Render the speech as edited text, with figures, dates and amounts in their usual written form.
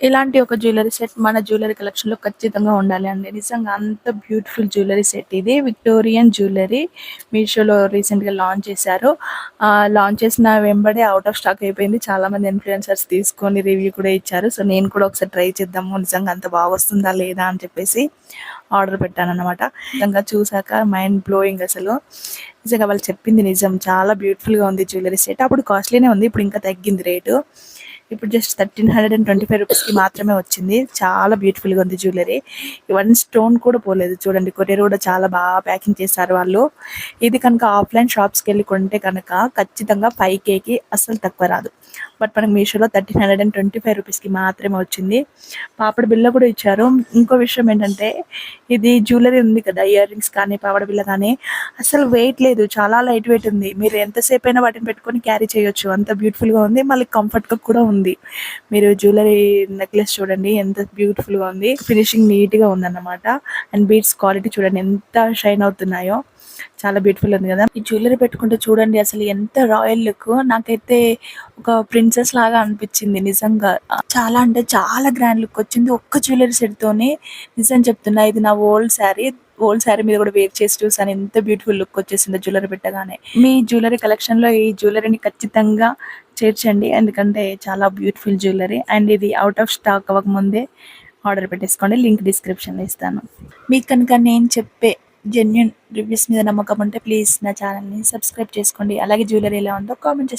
ఇలాంటి ఒక jewellery set మన జ్యువెలరీ కలెక్షన్‌లో ఖచ్చితంగా ఉండాలి అండి. నిజంగా అంత బ్యూటిఫుల్ జ్యువెలరీ సెట్ ఇది. విక్టోరియన్ జ్యువెలరీ మీషోలో రీసెంట్‌గా లాంచ్ చేశారు. లాంచ్ చేసిన వెంబడే ఔట్ ఆఫ్ స్టాక్ అయిపోయింది. చాలామంది ఇన్‌ఫ్లుయెన్సర్స్ తీసుకొని రివ్యూ కూడా ఇచ్చారు. సో, నేను కూడా ఒకసారి ట్రై చేద్దాము. నిజంగా అంత బాగొస్తుందా లేదా అని చెప్పేసి ఆర్డర్ పెట్టాననమాట. నిజంగా చూసాక మైండ్ బ్లోయింగ్ అసలు. నిజంగా వాళ్ళు చెప్పింది నిజం. చాలా బ్యూటిఫుల్‌గా ఉంది జ్యువెలరీ సెట్. అప్పుడు కాస్ట్‌లీనే ఉంది. ఇప్పుడు ఇంకా తగ్గింది రేటు. ఇప్పుడు జస్ట్ 1325 రూపీస్‌కి మాత్రమే వచ్చింది. చాలా బ్యూటిఫుల్‌గా ఉంది జ్యువెలరీ. వన్ స్టోన్ కూడా పోలేదు. చూడండి కొరియర్ కూడా చాలా బాగా ప్యాకింగ్ చేశారు వాళ్ళు. ఇది కనుక ఆఫ్‌లైన్ షాప్స్‌కెళ్ళి కొంటే కనుక ఖచ్చితంగా 5,000కి అస్సలు తక్కువ రాదు. బట్ మనకి మీషోలో 1325 రూపీస్‌కి మాత్రమే వచ్చింది. పాపడ బిళ్ళ కూడా ఇచ్చారు. ఇంకో విషయం ఏంటంటే ఇది జ్యువెలరీ ఉంది కదా! ఇయర్ రింగ్స్ కానీ, పాపడ బిళ్ళ కానీ అసలు వెయిట్ లేదు. చాలా లైట్ వెయిట్ ఉంది. మీరు ఎంతసేపైనా వాటిని పెట్టుకొని క్యారీ చేయొచ్చు. అంత బ్యూటిఫుల్‌గా ఉంది. మళ్ళీ కంఫర్ట్‌గా కూడా ఉంది. మీరు జ్యువెలరీ నెక్లెస్ చూడండి ఎంత బ్యూటిఫుల్‌గా ఉంది. ఫినిషింగ్ నీట్‌గా ఉందన్నమాట. అండ్ బీడ్స్ క్వాలిటీ చూడండి ఎంత షైన్ అవుతున్నాయో. చాలా బ్యూటిఫుల్ ఉంది కదా! ఈ జ్యువెలరీ పెట్టుకుంటే చూడండి అసలు ఎంత రాయల్ లుక్. నాకైతే ఒక ప్రిన్సెస్ లాగా అనిపించింది నిజంగా. చాలా అంటే చాలా గ్రాండ్ లుక్ వచ్చింది. ఒక్క జ్యువెలరీ సెట్‌తోనే నిజం చెప్తున్నా. ఇది నా ఓల్డ్ శారీ. ఓల్డ్ శారీ మీద కూడా వేర్ చేసి చూసాను. ఎంత బ్యూటిఫుల్ లుక్ వచ్చేసిందో జ్యువెలరీ పెట్టగానే. మీ జ్యువెలరీ కలెక్షన్‌లో ఈ జ్యువెలరీని ఖచ్చితంగా చేర్చండి. ఎందుకంటే చాలా బ్యూటిఫుల్ జ్యువెలరీ అండ్ ఇది ఔట్ ఆఫ్ స్టాక్ అవ్వకముందే ఆర్డర్ పెట్టేసుకోండి. లింక్ డిస్క్రిప్షన్‌లో ఇస్తాను. మీకు కనుక నేను చెప్పే జెన్యూన్ రివ్యూస్ మీద నమ్మకం ఉంటే ప్లీజ్ నా ఛానల్‌ని సబ్స్క్రైబ్ చేసుకోండి. అలాగే జ్యువెలరీ ఎలా ఉందో కామెంట్ చేసి